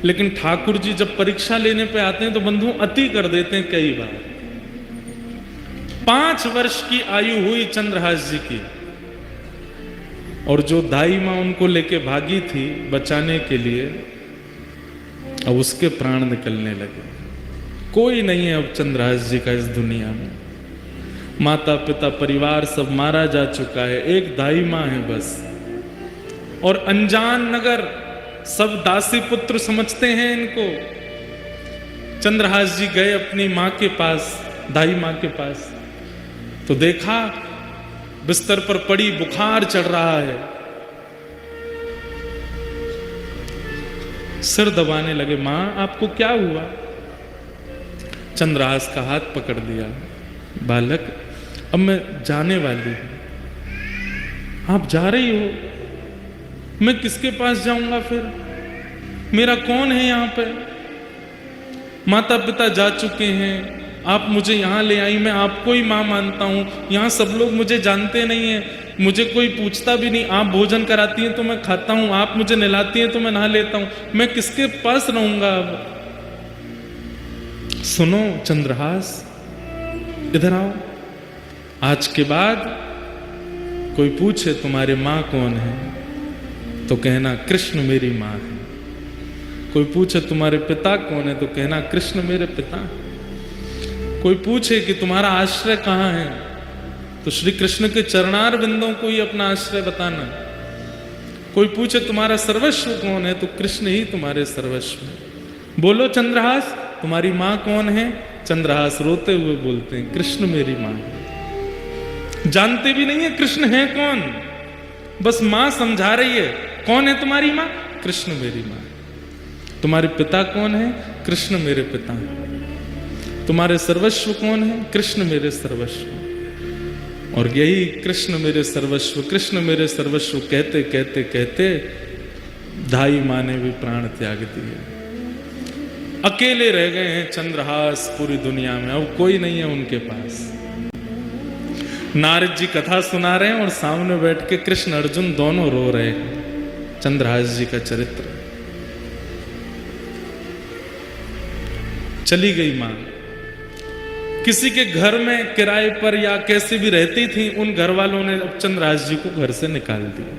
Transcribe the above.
लेकिन ठाकुर जी जब परीक्षा लेने पे आते हैं तो बंधु अति कर देते हैं कई बार। 5 वर्ष की आयु हुई चंद्रहास जी की, और जो दाई मां उनको लेके भागी थी बचाने के लिए, अब उसके प्राण निकलने लगे। कोई नहीं है अब चंद्रहास जी का इस दुनिया में। माता पिता परिवार सब मारा जा चुका है, एक दाई मां है बस। और अनजान नगर सब दासी पुत्र समझते हैं इनको। चंद्रहास जी गए अपनी मां के पास, दाई मां के पास, तो देखा बिस्तर पर पड़ी, बुखार चढ़ रहा है। सिर दबाने लगे, मां आपको क्या हुआ? चंद्रहास का हाथ पकड़ लिया, बालक अब मैं जाने वाली हूं। आप जा रही हो? मैं किसके पास जाऊंगा फिर? मेरा कौन है यहां पे? माता पिता जा चुके हैं, आप मुझे यहां ले आई, मैं आपको ही मां मानता हूं। यहां सब लोग मुझे जानते नहीं है, मुझे कोई पूछता भी नहीं। आप भोजन कराती हैं तो मैं खाता हूं, आप मुझे नहलाती हैं तो मैं नहा लेता हूं। मैं किसके पास रहूंगा अब? सुनो चंद्रहास, इधर आओ। आज के बाद कोई पूछे तुम्हारे मां कौन है तो कहना कृष्ण मेरी मां है। कोई पूछे तुम्हारे पिता कौन है तो कहना कृष्ण मेरे पिता। कोई पूछे कि तुम्हारा आश्रय कहां है तो श्री कृष्ण के चरणार बिंदों को ही अपना आश्रय बताना। कोई पूछे तुम्हारा सर्वस्व कौन है तो कृष्ण ही तुम्हारे सर्वस्व है। बोलो चंद्रहास तुम्हारी मां कौन है? चंद्रहास रोते हुए बोलते हैं कृष्ण मेरी मां है। जानते भी नहीं है कृष्ण है कौन, बस मां समझा रही है। कौन है तुम्हारी मां? कृष्ण मेरी मां। तुम्हारे पिता कौन है? कृष्ण मेरे पिता। तुम्हारे सर्वस्व कौन है? कृष्ण मेरे सर्वस्व। और यही कृष्ण मेरे सर्वस्व, कृष्ण मेरे सर्वस्व कहते कहते कहते दाई मां ने भी प्राण त्याग दिए। अकेले रह गए हैं चंद्रहास पूरी दुनिया में, अब कोई नहीं है उनके पास। नारद जी कथा सुना रहे हैं और सामने बैठ के कृष्ण अर्जुन दोनों रो रहे हैं चंद्रहास जी का चरित्र। चली गई मां, किसी के घर में किराए पर या कैसे भी रहती थी, उन घर वालों ने अब चंद्रहास जी को घर से निकाल दिया।